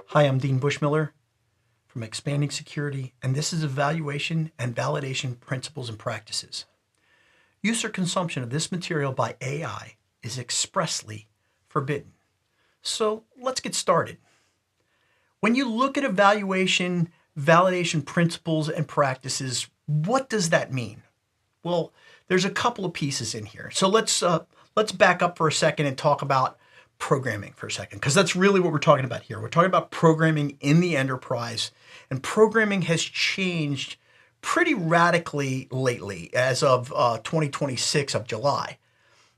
Hi, I'm Dean Bushmiller from Expanding Security, and this is Evaluation and Validation Principles and Practices. Use or consumption of this material by AI is expressly forbidden. So let's get started. When you look at evaluation, validation principles and practices, what does that mean? Well, there's a couple of pieces in here. So let's back up for a second and talk about programming for a second, because that's really what we're talking about here. We're talking about programming in the enterprise, and programming has changed pretty radically lately as of 2026 of July.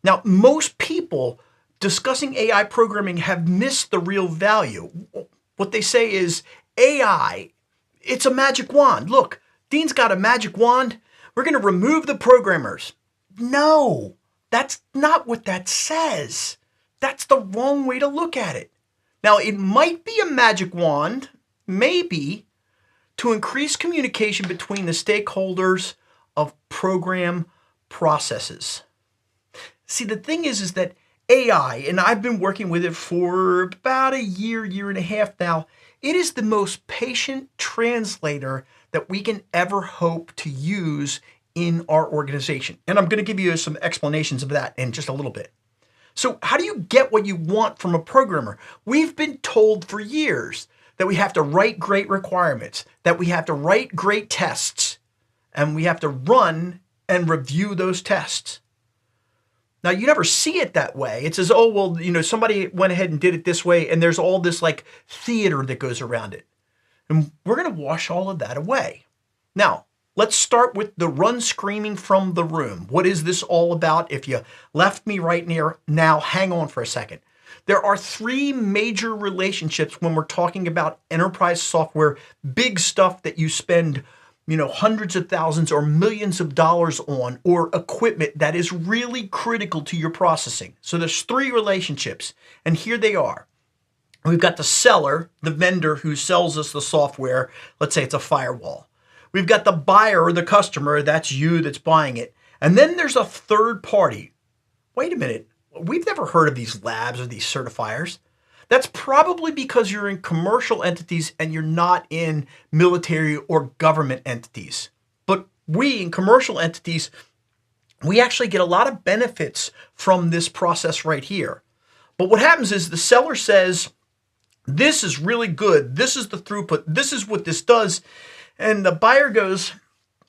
Now, most people discussing AI programming have missed the real value. What they say is AI, it's a magic wand. Look, Dean's got a magic wand. We're going to remove the programmers. No, that's not what that says. That's the wrong way to look at it. Now, it might be a magic wand, maybe, to increase communication between the stakeholders of program processes. See, the thing is that AI, and I've been working with it for about a year and a half now, it is the most patient translator that we can ever hope to use in our organization. And I'm going to give you some explanations of that in just a little bit. So how do you get what you want from a programmer? We've been told for years that we have to write great requirements, that we have to write great tests, and we have to run and review those tests. Now, you never see it that way. It says, oh, well, somebody went ahead and did it this way, and there's all this like theater that goes around it. And we're going to wash all of that away. Now, let's start with the run screaming from the room. What is this all about? If you left me right now, hang on for a second. There are three major relationships when we're talking about enterprise software, big stuff that you spend, hundreds of thousands or millions of dollars on, or equipment that is really critical to your processing. So there's three relationships, and here they are. We've got the seller, the vendor who sells us the software. Let's say it's a firewall. We've got the buyer or the customer, that's you that's buying it. And then there's a third party. Wait a minute, we've never heard of these labs or these certifiers. That's probably because you're in commercial entities and you're not in military or government entities. But we in commercial entities, we actually get a lot of benefits from this process right here. But what happens is the seller says, this is really good, this is the throughput, this is what this does. And the buyer goes,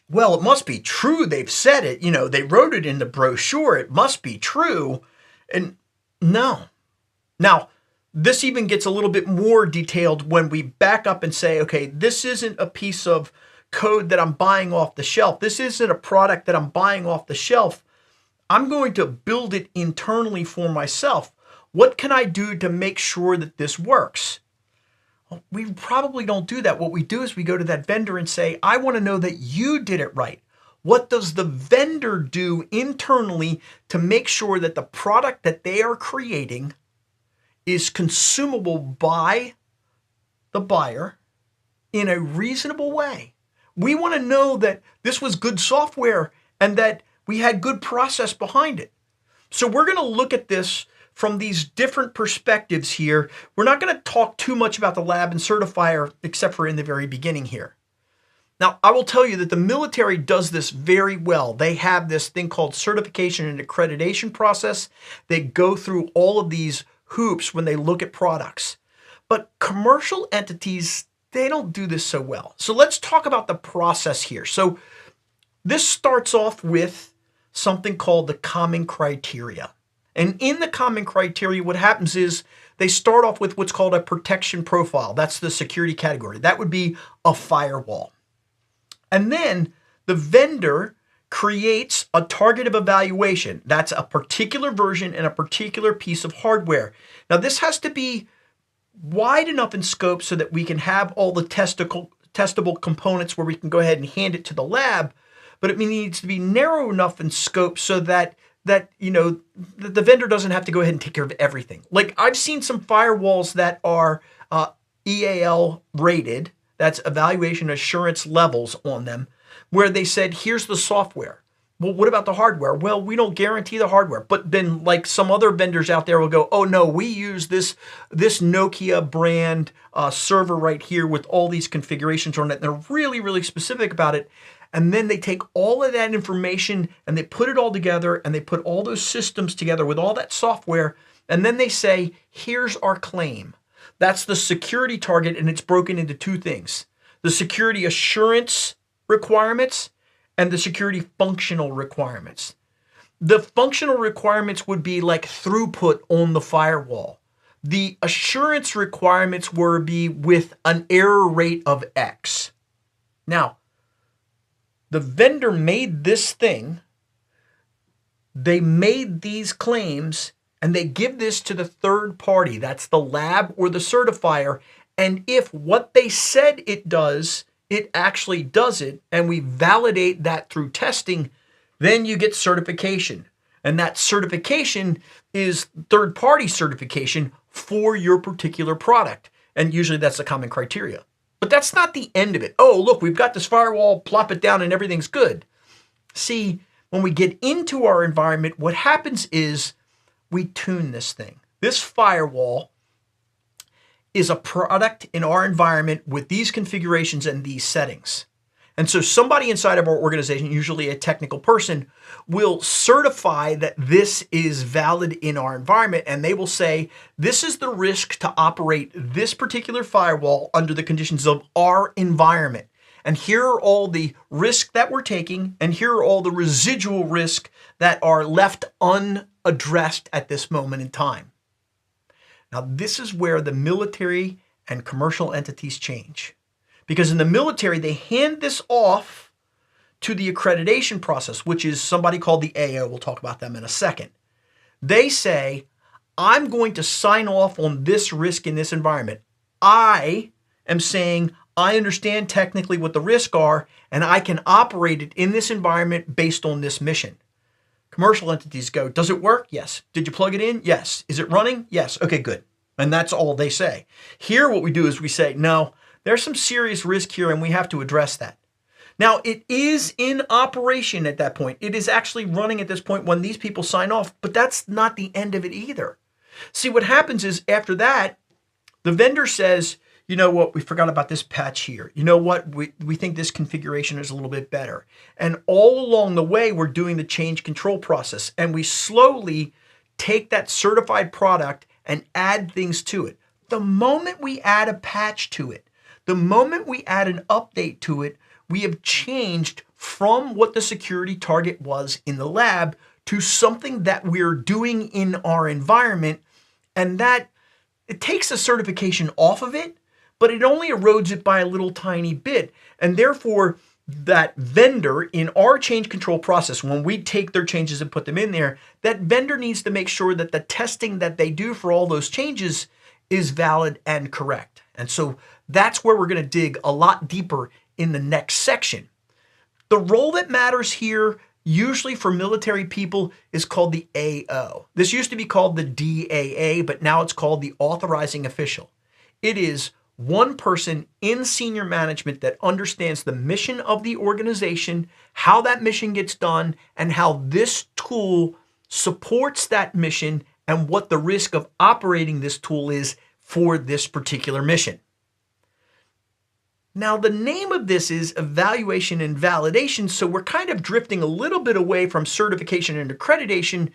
well, it must be true. They've said it. They wrote it in the brochure. It must be true. And no. Now, this even gets a little bit more detailed when we back up and say, okay, this isn't a piece of code that I'm buying off the shelf. This isn't a product that I'm buying off the shelf. I'm going to build it internally for myself. What can I do to make sure that this works? We probably don't do that. What we do is we go to that vendor and say, I want to know that you did it right. What does the vendor do internally to make sure that the product that they are creating is consumable by the buyer in a reasonable way? We want to know that this was good software and that we had good process behind it. So we're going to look at this from these different perspectives here. We're not going to talk too much about the lab and certifier, except for in the very beginning here. Now, I will tell you that the military does this very well. They have this thing called certification and accreditation process. They go through all of these hoops when they look at products. But commercial entities, they don't do this so well. So let's talk about the process here. So this starts off with something called the common criteria. And in the common criteria, what happens is they start off with what's called a protection profile. That's the security category. That would be a firewall. And then the vendor creates a target of evaluation. That's a particular version and a particular piece of hardware. Now, this has to be wide enough in scope so that we can have all the testable components where we can go ahead and hand it to the lab, but it needs to be narrow enough in scope so that the vendor doesn't have to go ahead and take care of everything. Like, I've seen some firewalls that are EAL rated, that's evaluation assurance levels on them, where they said, here's the software. Well, what about the hardware? Well, we don't guarantee the hardware. But then like some other vendors out there will go, oh no, we use this Nokia brand server right here with all these configurations on it. And they're really, really specific about it. And then they take all of that information and they put it all together and they put all those systems together with all that software. And then they say, here's our claim. That's the security target, and it's broken into two things: the security assurance requirements and the security functional requirements. The functional requirements would be like throughput on the firewall. The assurance requirements would be with an error rate of X. Now, the vendor made this thing, they made these claims, and they give this to the third party. That's the lab or the certifier. And if what they said it does, it actually does it, and we validate that through testing, then you get certification. And that certification is third-party certification for your particular product. And usually that's the common criteria. But that's not the end of it. Oh, look, we've got this firewall, plop it down and everything's good. See, when we get into our environment, what happens is we tune this thing. This firewall is a product in our environment with these configurations and these settings. And so somebody inside of our organization, usually a technical person, will certify that this is valid in our environment, and they will say, this is the risk to operate this particular firewall under the conditions of our environment. And here are all the risks that we're taking, and here are all the residual risks that are left unaddressed at this moment in time. Now, this is where the military and commercial entities change. Because in the military, they hand this off to the accreditation process, which is somebody called the AO. We'll talk about them in a second. They say, I'm going to sign off on this risk in this environment. I am saying, I understand technically what the risks are, and I can operate it in this environment based on this mission. Commercial entities go, does it work? Yes. Did you plug it in? Yes. Is it running? Yes. Okay, good. And that's all they say. Here, what we do is we say, no, there's some serious risk here and we have to address that. Now, it is in operation at that point. It is actually running at this point when these people sign off, but that's not the end of it either. See, what happens is after that, the vendor says, you know what, we forgot about this patch here. You know what, we think this configuration is a little bit better. And all along the way, we're doing the change control process, and we slowly take that certified product and add things to it. The moment we add a patch to it, the moment we add an update to it, we have changed from what the security target was in the lab to something that we're doing in our environment. And that it takes the certification off of it, but it only erodes it by a little tiny bit. And therefore, that vendor in our change control process, when we take their changes and put them in there, that vendor needs to make sure that the testing that they do for all those changes is valid and correct. And so that's where we're going to dig a lot deeper in the next section. The role that matters here, usually for military people, is called the AO. This used to be called the DAA, but now it's called the authorizing official. It is one person in senior management that understands the mission of the organization, how that mission gets done, and how this tool supports that mission and what the risk of operating this tool is for this particular mission. Now, the name of this is evaluation and validation, so we're kind of drifting a little bit away from certification and accreditation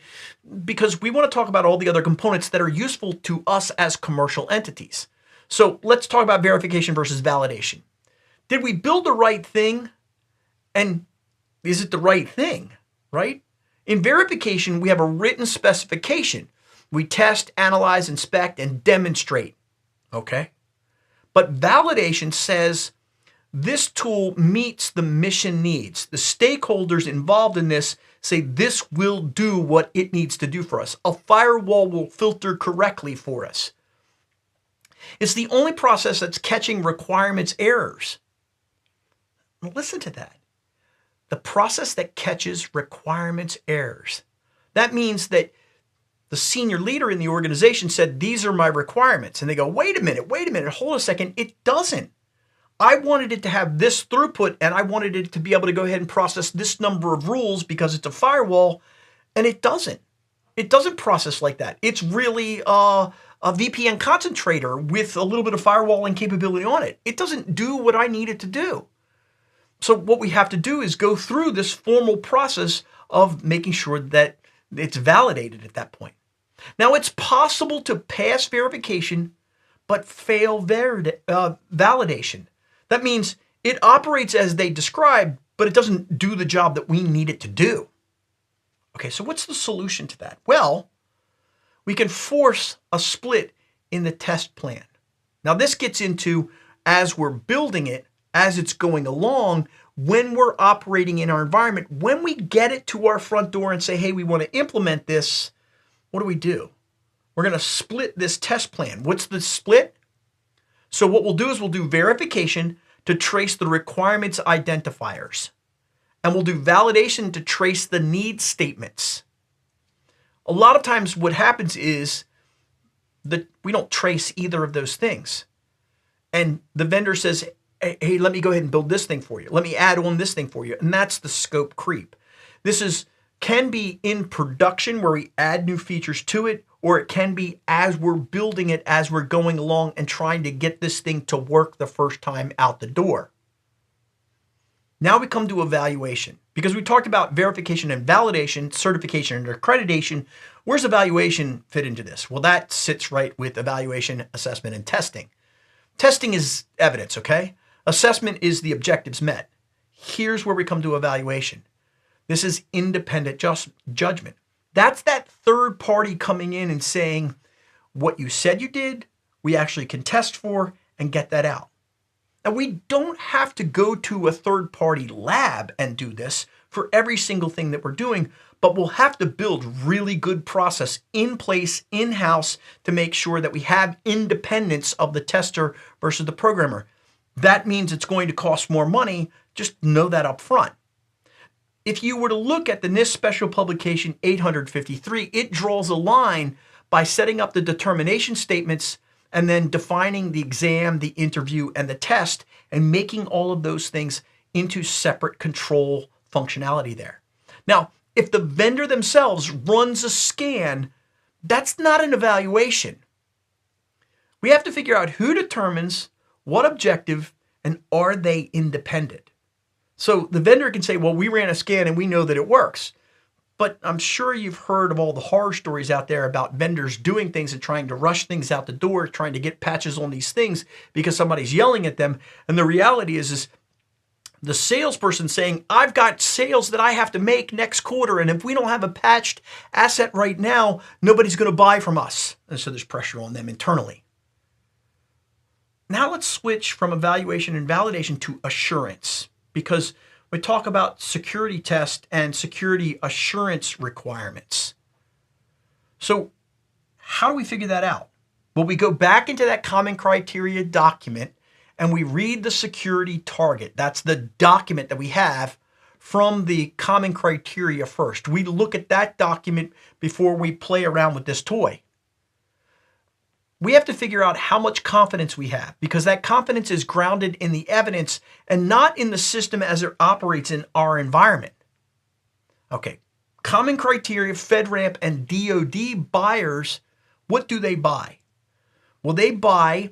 because we want to talk about all the other components that are useful to us as commercial entities. So let's talk about verification versus validation. Did we build the right thing? And is it the right thing, right? In verification, we have a written specification. We test, analyze, inspect, and demonstrate, okay? But validation says this tool meets the mission needs. The stakeholders involved in this say this will do what it needs to do for us. A firewall will filter correctly for us. It's the only process that's catching requirements errors. Listen to that. The process that catches requirements errors. That means that the senior leader in the organization said, these are my requirements. And they go, wait a minute, hold a second. It doesn't. I wanted it to have this throughput and I wanted it to be able to go ahead and process this number of rules because it's a firewall, and it doesn't. It doesn't process like that. It's really a VPN concentrator with a little bit of firewalling capability on it. It doesn't do what I need it to do. So what we have to do is go through this formal process of making sure that it's validated at that point. Now, it's possible to pass verification but fail validation. That means it operates as they described, but it doesn't do the job that we need it to do. Okay, so what's the solution to that? Well, we can force a split in the test plan. Now, this gets into, as we're building it, as it's going along, when we're operating in our environment, when we get it to our front door and say, hey, we want to implement this, what do? We're going to split this test plan. What's the split? So what we'll do is we'll do verification to trace the requirements identifiers. And we'll do validation to trace the need statements. A lot of times what happens is that we don't trace either of those things. And the vendor says, hey, let me go ahead and build this thing for you. Let me add on this thing for you. And that's the scope creep. This can be in production where we add new features to it, or it can be as we're building it, as we're going along and trying to get this thing to work the first time out the door. Now we come to evaluation, because we talked about verification and validation, certification and accreditation. Where's evaluation fit into this? Well, that sits right with evaluation, assessment, and testing. Testing is evidence, okay? Assessment is the objectives met. Here's where we come to evaluation. This is independent judgment. That's that third party coming in and saying, what you said you did, we actually can test for and get that out. Now, we don't have to go to a third-party lab and do this for every single thing that we're doing, but we'll have to build really good process in place, in-house, to make sure that we have independence of the tester versus the programmer. That means it's going to cost more money. Just know that up front. If you were to look at the NIST Special Publication 853, it draws a line by setting up the determination statements and then defining the exam, the interview, and the test, and making all of those things into separate control functionality there. Now, if the vendor themselves runs a scan, that's not an evaluation. We have to figure out who determines what objective and are they independent. So the vendor can say, well, we ran a scan and we know that it works. But I'm sure you've heard of all the horror stories out there about vendors doing things and trying to rush things out the door, trying to get patches on these things because somebody's yelling at them. And the reality is the salesperson saying, I've got sales that I have to make next quarter, and if we don't have a patched asset right now, nobody's going to buy from us. And so there's pressure on them internally. Now let's switch from evaluation and validation to assurance, because we talk about security test and security assurance requirements. So how do we figure that out? Well, we go back into that common criteria document and we read the security target. That's the document that we have from the common criteria first. We look at that document before we play around with this toy. We have to figure out how much confidence we have, because that confidence is grounded in the evidence and not in the system as it operates in our environment. Okay, common criteria, FedRAMP, and DoD buyers, what do they buy? Well, they buy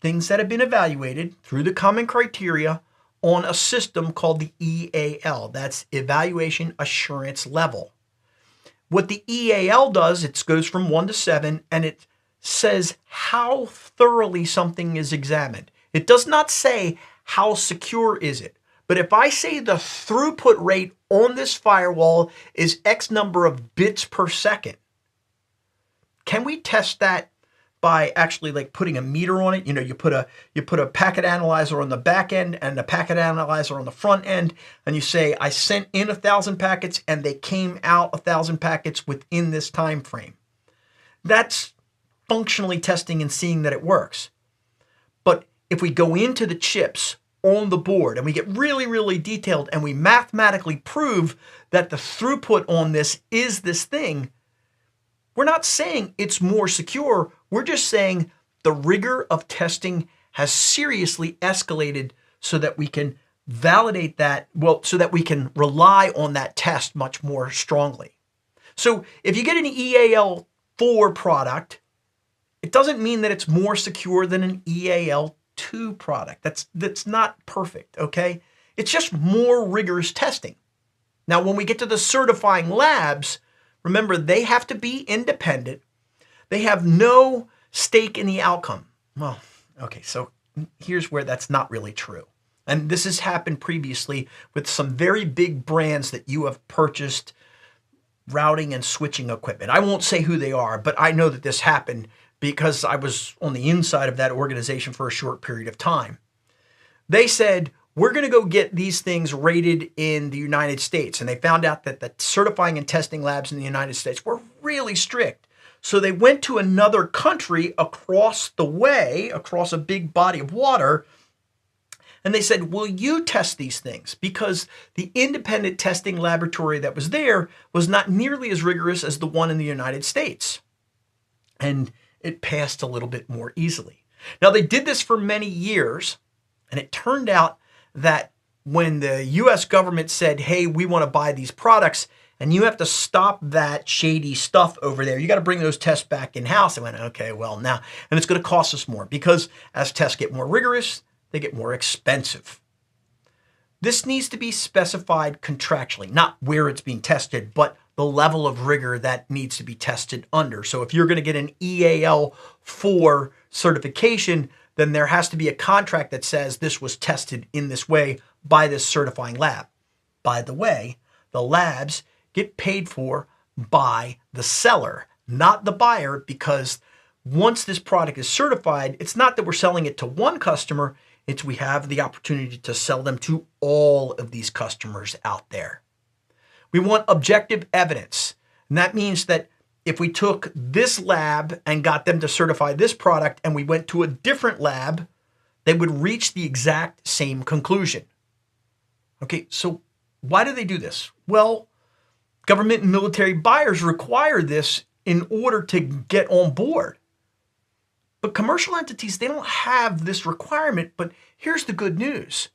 things that have been evaluated through the common criteria on a system called the EAL. That's Evaluation Assurance Level. What the EAL does, it goes from 1 to 7, and it says how thoroughly something is examined. It does not say how secure is it. But if I say the throughput rate on this firewall is X number of bits per second, can we test that by actually like putting a meter on it? You know, you put a packet analyzer on the back end and a packet analyzer on the front end, and you say, I sent in 1,000 packets and they came out 1,000 packets within this time frame. That's functionally testing and seeing that it works. But if we go into the chips on the board and we get really, really detailed and we mathematically prove that the throughput on this is this thing, we're not saying it's more secure. We're just saying the rigor of testing has seriously escalated so that we can validate that, well, so that we can rely on that test much more strongly. So if you get an EAL4 product, it doesn't mean that it's more secure than an EAL2 product. That's not perfect, okay? It's just more rigorous testing. Now, when we get to the certifying labs, remember, they have to be independent. They have no stake in the outcome. Well, okay, so here's where that's not really true. And this has happened previously with some very big brands that you have purchased routing and switching equipment. I won't say who they are, but I know that this happened because I was on the inside of that organization for a short period of time. They said, we're going to go get these things rated in the United States. And they found out that the certifying and testing labs in the United States were really strict. So they went to another country across the way, across a big body of water, and they said, will you test these things? Because the independent testing laboratory that was there was not nearly as rigorous as the one in the United States. And it passed a little bit more easily. Now, they did this for many years, and it turned out that when the US government said, hey, we want to buy these products, and you have to stop that shady stuff over there, you got to bring those tests back in-house. They went, okay, well, now, and it's going to cost us more because as tests get more rigorous, they get more expensive. This needs to be specified contractually, not where it's being tested, but the level of rigor that needs to be tested under. So if you're going to get an EAL4 certification, then there has to be a contract that says this was tested in this way by this certifying lab. By the way, the labs get paid for by the seller, not the buyer, because once this product is certified, it's not that we're selling it to one customer, it's we have the opportunity to sell them to all of these customers out there. We want objective evidence. And that means that if we took this lab and got them to certify this product and we went to a different lab, they would reach the exact same conclusion. Okay, so why do they do this? Well, government and military buyers require this in order to get on board. But commercial entities, they don't have this requirement, but here's the good news.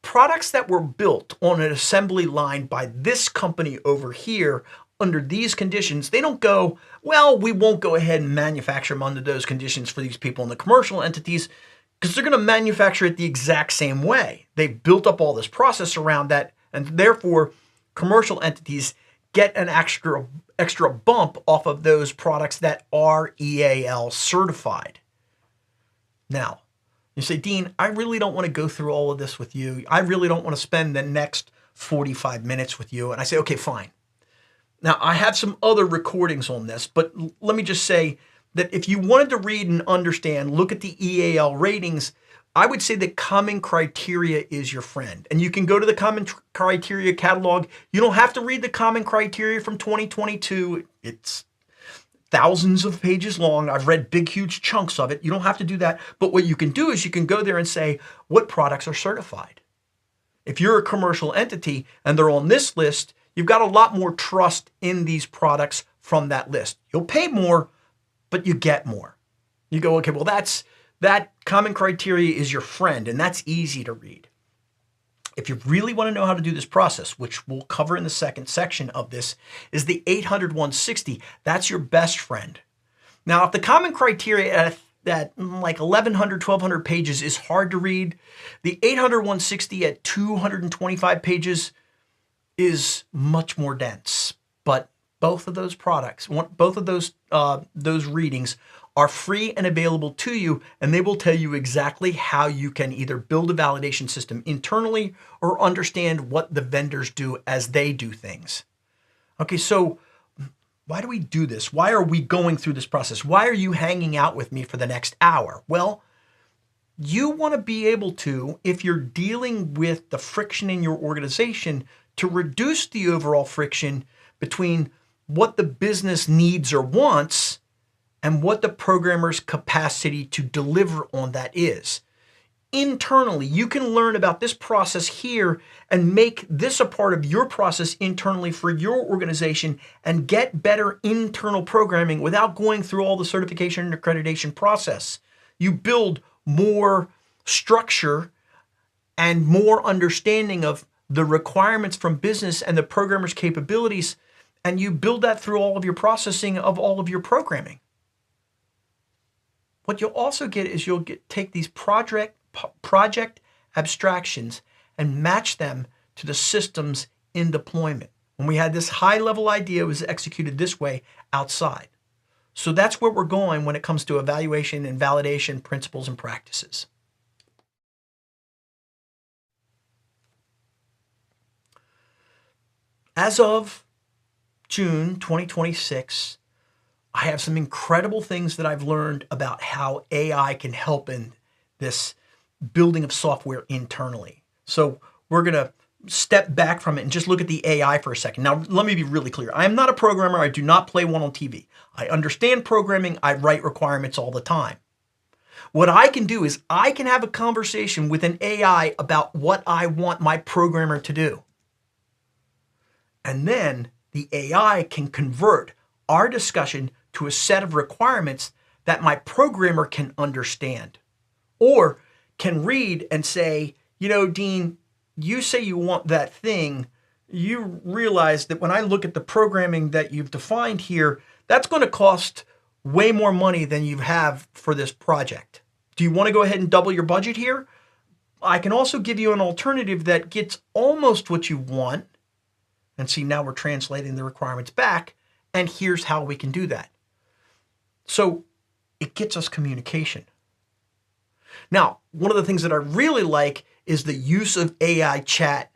Products that were built on an assembly line by this company over here under these conditions, they don't go, well, we won't go ahead and manufacture them under those conditions for these people in the commercial entities because they're going to manufacture it the exact same way. They built up all this process around that, and therefore commercial entities get an extra bump off of those products that are EAL certified. Now, you say, Dean, I really don't want to go through all of this with you. I really don't want to spend the next 45 minutes with you. And I say, okay, fine. Now, I have some other recordings on this, but let me just say that if you wanted to read and understand, look at the EAL ratings, I would say that common criteria is your friend. And you can go to the common criteria catalog. You don't have to read the common criteria from 2022. It's thousands of pages long. I've read big, huge chunks of it. You don't have to do that. But what you can do is you can go there and say, what products are certified? If you're a commercial entity and they're on this list, you've got a lot more trust in these products from that list. You'll pay more, but you get more. You go, okay, well, that common criteria is your friend, and that's easy to read. If you really want to know how to do this process, which we'll cover in the second section of this, is the 800-160. That's your best friend. Now, if the common criteria at like 1,100, 1,200 pages is hard to read, the 800-160 at 225 pages is much more dense. But both of those products, both of those readings are free and available to you, and they will tell you exactly how you can either build a validation system internally or understand what the vendors do as they do things. Okay, so why do we do this? Why are we going through this process? Why are you hanging out with me for the next hour? Well, you want to be able to, if you're dealing with the friction in your organization, to reduce the overall friction between what the business needs or wants and what the programmer's capacity to deliver on that is. Internally, you can learn about this process here and make this a part of your process internally for your organization and get better internal programming without going through all the certification and accreditation process. You build more structure and more understanding of the requirements from business and the programmer's capabilities, and you build that through all of your processing of all of your programming. What you'll also get is take these project abstractions and match them to the systems in deployment. When we had this high level idea, it was executed this way outside. So that's where we're going when it comes to evaluation and validation principles and practices. As of June 2026, I have some incredible things that I've learned about how AI can help in this building of software internally. So we're going to step back from it and just look at the AI for a second. Now, let me be really clear. I am not a programmer. I do not play one on TV. I understand programming. I write requirements all the time. What I can do is I can have a conversation with an AI about what I want my programmer to do. And then the AI can convert our discussion to a set of requirements that my programmer can understand, or can read and say, you know, Dean, you say you want that thing. You realize that when I look at the programming that you've defined here, that's going to cost way more money than you have for this project. Do you want to go ahead and double your budget here? I can also give you an alternative that gets almost what you want. And see, now we're translating the requirements back, and here's how we can do that. So it gets us communication. Now, one of the things that I really like is the use of AI chat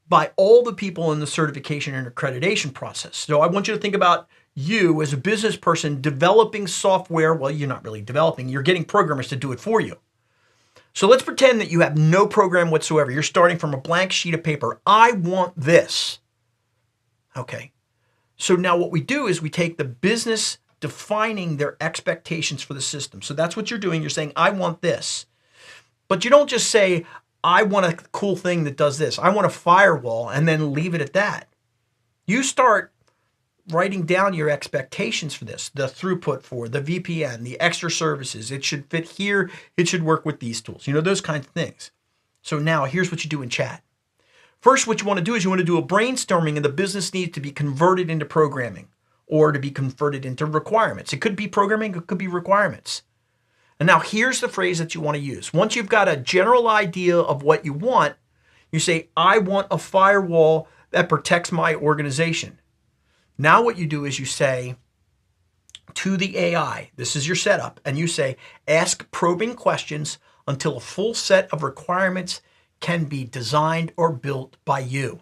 by all the people in the certification and accreditation process. So I want you to think about you as a business person developing software. Well, you're not really developing, you're getting programmers to do it for you. So let's pretend that you have no program whatsoever. You're starting from a blank sheet of paper. I want this. Okay, so now what we do is we take the business defining their expectations for the system. So that's what you're doing. You're saying, I want this. But you don't just say, I want a cool thing that does this. I want a firewall, and then leave it at that. You start writing down your expectations for this, the throughput for the VPN, the extra services. It should fit here. It should work with these tools. You know, those kinds of things. So now here's what you do in chat. First, what you want to do is you want to do a brainstorming, and the business needs to be converted into programming or to be converted into requirements. It could be programming, it could be requirements. And now here's the phrase that you want to use. Once you've got a general idea of what you want, you say, I want a firewall that protects my organization. Now what you do is you say to the AI, this is your setup, and you say, ask probing questions until a full set of requirements can be designed or built by you.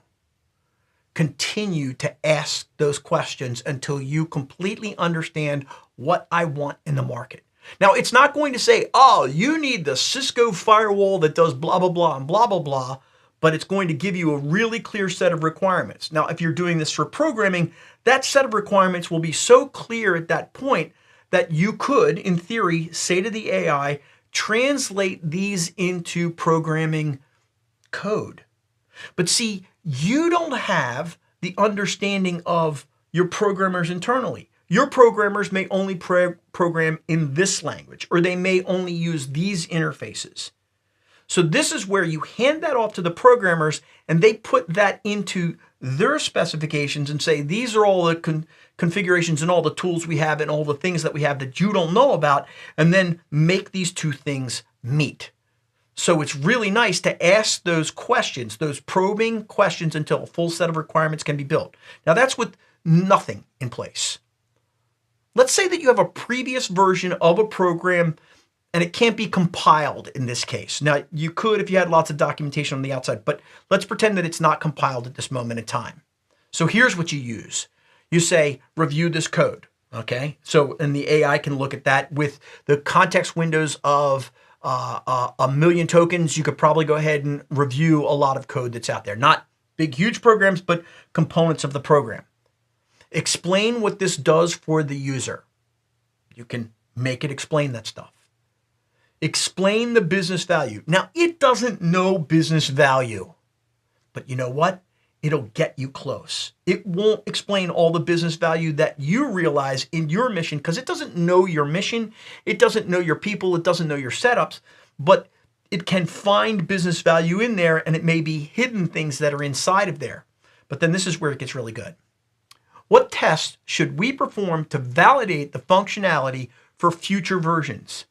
Continue to ask those questions until you completely understand what I want in the market. Now, it's not going to say, oh, you need the Cisco firewall that does blah, blah, blah, and blah, blah, blah, but it's going to give you a really clear set of requirements. Now, if you're doing this for programming, that set of requirements will be so clear at that point that you could, in theory, say to the AI, translate these into programming code. But see, you don't have the understanding of your programmers internally. Your programmers may only program in this language, or they may only use these interfaces. So this is where you hand that off to the programmers, and they put that into their specifications and say, these are all the configurations and all the tools we have and all the things that we have that you don't know about, and then make these two things meet. So it's really nice to ask those questions, those probing questions, until a full set of requirements can be built. Now that's with nothing in place. Let's say that you have a previous version of a program and it can't be compiled in this case. Now you could if you had lots of documentation on the outside, but let's pretend that it's not compiled at this moment in time. So here's what you use. You say, review this code, okay? So, and the AI can look at that with the context windows of a million tokens. You could probably go ahead and review a lot of code that's out there. Not big, huge programs, but components of the program. Explain what this does for the user. You can make it explain that stuff. Explain the business value. Now, it doesn't know business value, but you know what? It'll get you close. It won't explain all the business value that you realize in your mission because it doesn't know your mission. It doesn't know your people. It doesn't know your setups, but it can find business value in there, and it may be hidden things that are inside of there. But then this is where it gets really good. What tests should we perform to validate the functionality for future versions?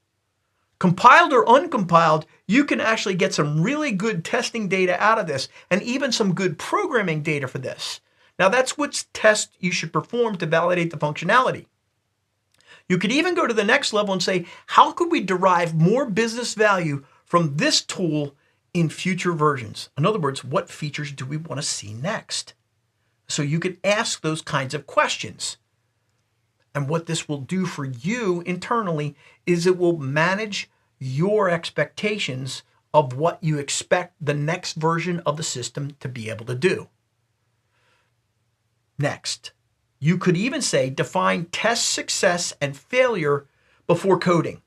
Compiled or uncompiled, you can actually get some really good testing data out of this, and even some good programming data for this. Now that's what tests you should perform to validate the functionality. You could even go to the next level and say, how could we derive more business value from this tool in future versions? In other words, what features do we want to see next? So you could ask those kinds of questions. And what this will do for you internally is it will manage your expectations of what you expect the next version of the system to be able to do. Next, you could even say define test success and failure before coding.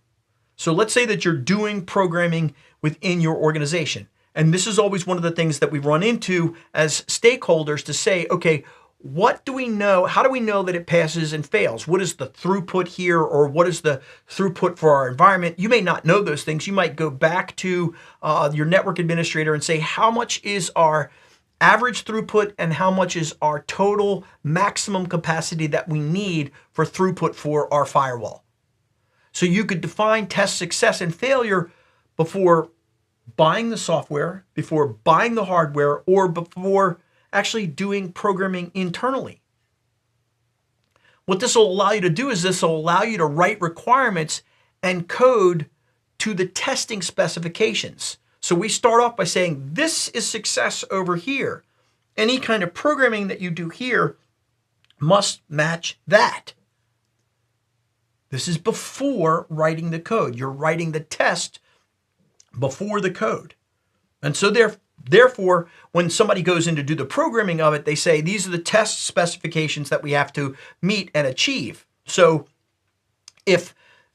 So let's say that you're doing programming within your organization. And this is always one of the things that we run into as stakeholders to say, okay, what do we know? How do we know that it passes and fails? What is the throughput here, or what is the throughput for our environment? You may not know those things. You might go back to your network administrator and say, how much is our average throughput and how much is our total maximum capacity that we need for throughput for our firewall? So you could define test success and failure before buying the software, before buying the hardware, or before actually doing programming internally. What this will allow you to do is this will allow you to write requirements and code to the testing specifications. So we start off by saying, this is success over here. Any kind of programming that you do here must match that. This is before writing the code. You're writing the test before the code. And so therefore, when somebody goes in to do the programming of it, they say, these are the test specifications that we have to meet and achieve. So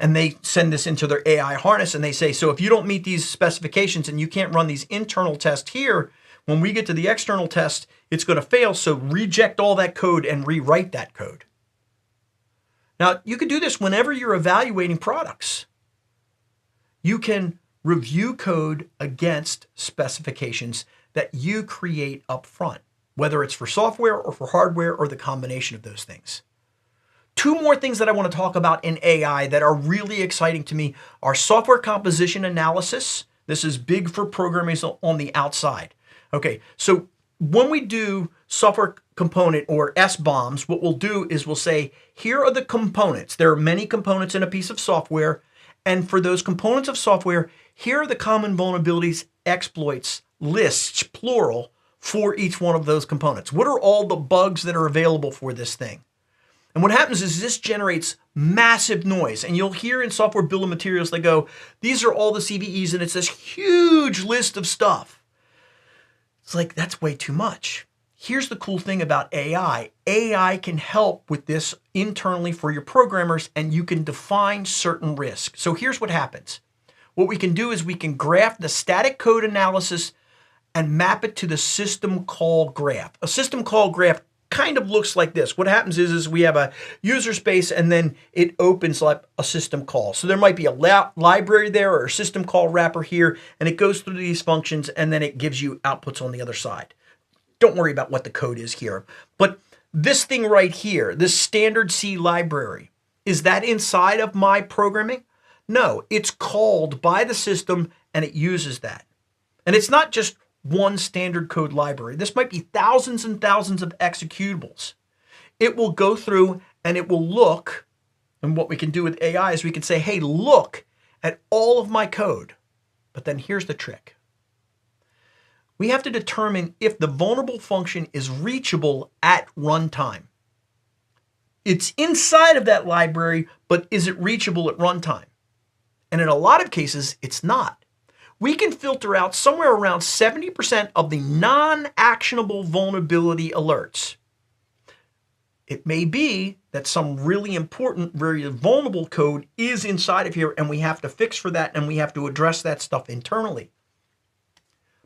and they send this into their AI harness and they say, so if you don't meet these specifications and you can't run these internal tests here, when we get to the external test, it's going to fail. So reject all that code and rewrite that code. Now, you could do this whenever you're evaluating products. You can review code against specifications that you create up front, whether it's for software or for hardware or the combination of those things. Two more things that I want to talk about in AI that are really exciting to me are software composition analysis. This is big for programmers on the outside. Okay, so when we do software component or SBOMs, what we'll do is we'll say, here are the components. There are many components in a piece of software. And for those components of software, here are the common vulnerabilities, exploits, lists, plural, for each one of those components. What are all the bugs that are available for this thing? And what happens is this generates massive noise. And you'll hear in software bill of materials, they go, these are all the CVEs, and it's this huge list of stuff. It's like, that's way too much. Here's the cool thing about AI. AI can help with this internally for your programmers, and you can define certain risks. So here's what happens. What we can do is we can graph the static code analysis and map it to the system call graph. A system call graph kind of looks like this. What happens is we have a user space and then it opens like a system call. So there might be a library there or a system call wrapper here, and it goes through these functions and then it gives you outputs on the other side. Don't worry about what the code is here. But this thing right here, this standard C library, is that inside of my programming? No, it's called by the system and it uses that. And it's not just one standard code library. This might be thousands and thousands of executables. It will go through and it will look, and what we can do with AI is we can say, hey, look at all of my code. But then here's the trick. We have to determine if the vulnerable function is reachable at runtime. It's inside of that library, but is it reachable at runtime? And in a lot of cases, it's not. We can filter out somewhere around 70% of the non-actionable vulnerability alerts. It may be that some really important, very vulnerable code is inside of here, and we have to fix for that, and we have to address that stuff internally.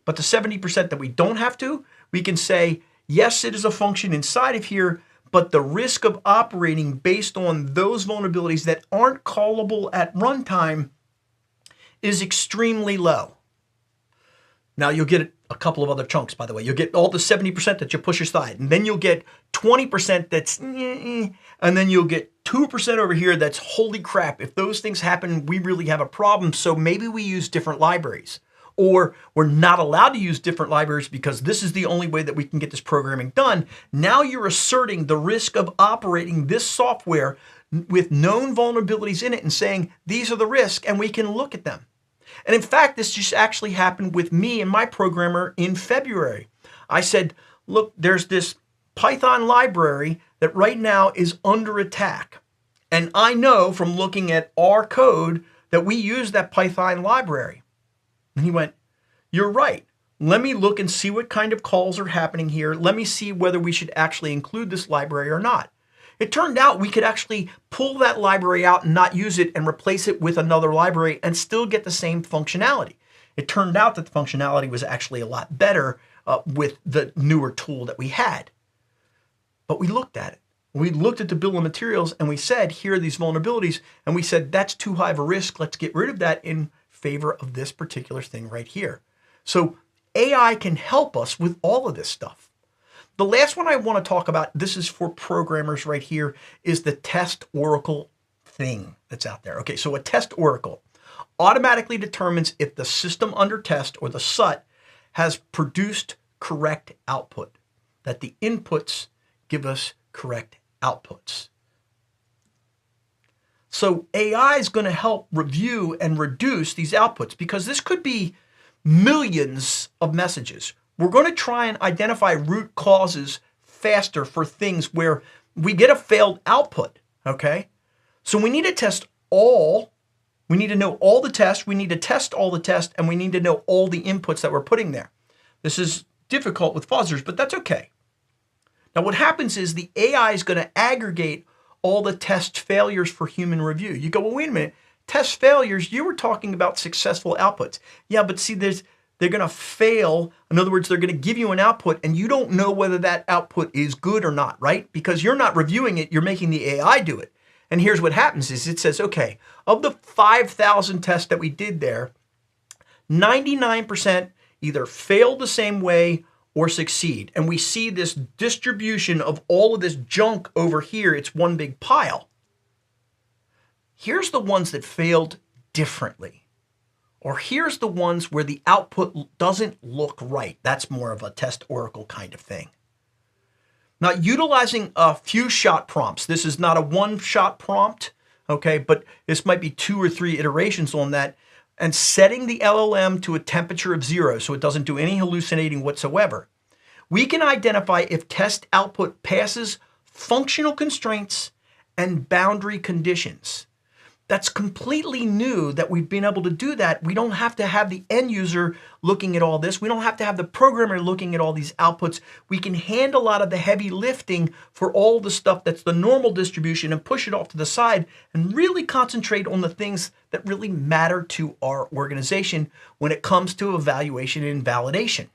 But the 70% that we don't have to, we can say, yes, it is a function inside of here, but the risk of operating based on those vulnerabilities that aren't callable at runtime is extremely low. Now you'll get a couple of other chunks, by the way. You'll get all the 70% that you push aside, and then you'll get 20% that's, and then you'll get 2% over here that's holy crap. If those things happen, we really have a problem. So maybe we use different libraries, or we're not allowed to use different libraries because this is the only way that we can get this programming done. Now you're asserting the risk of operating this software with known vulnerabilities in it and saying, these are the risks, and we can look at them. And in fact, this just actually happened with me and my programmer in February. I said, look, there's this Python library that right now is under attack. And I know from looking at our code that we use that Python library. And he went, you're right. Let me look and see what kind of calls are happening here. Let me see whether we should actually include this library or not. It turned out we could actually pull that library out and not use it and replace it with another library and still get the same functionality. It turned out that the functionality was actually a lot better with the newer tool that we had. But we looked at it. We looked at the bill of materials and we said, here are these vulnerabilities. And we said, that's too high of a risk. Let's get rid of that in favor of this particular thing right here. So AI can help us with all of this stuff. The last one I want to talk about, this is for programmers right here, is the test oracle thing that's out there. Okay, so a test oracle automatically determines if the system under test, or the SUT, has produced correct output, that the inputs give us correct outputs. So AI is going to help review and reduce these outputs, because this could be millions of messages. We're going to try and identify root causes faster for things where we get a failed output, okay? So we need to test all, we need to know all the tests, we need to test all the tests, and we need to know all the inputs that we're putting there. This is difficult with fuzzers, but that's okay. Now what happens is the AI is going to aggregate all the test failures for human review. You go, well, wait a minute, test failures, you were talking about successful outputs. Yeah, but see, they're going to fail. In other words, they're going to give you an output and you don't know whether that output is good or not, right? Because you're not reviewing it, you're making the AI do it. And here's what happens is it says, okay, of the 5,000 tests that we did there, 99% either fail the same way or succeed. And we see this distribution of all of this junk over here. It's one big pile. Here's the ones that failed differently. Or here's the ones where the output doesn't look right. That's more of a test oracle kind of thing. Now, utilizing a few shot prompts. This is not a one-shot prompt, okay, but this might be 2 or 3 iterations on that, and setting the LLM to a temperature of 0 so it doesn't do any hallucinating whatsoever. We can identify if test output passes functional constraints and boundary conditions. That's completely new that we've been able to do that. We don't have to have the end user looking at all this. We don't have to have the programmer looking at all these outputs. We can handle a lot of the heavy lifting for all the stuff that's the normal distribution and push it off to the side and really concentrate on the things that really matter to our organization when it comes to evaluation and validation.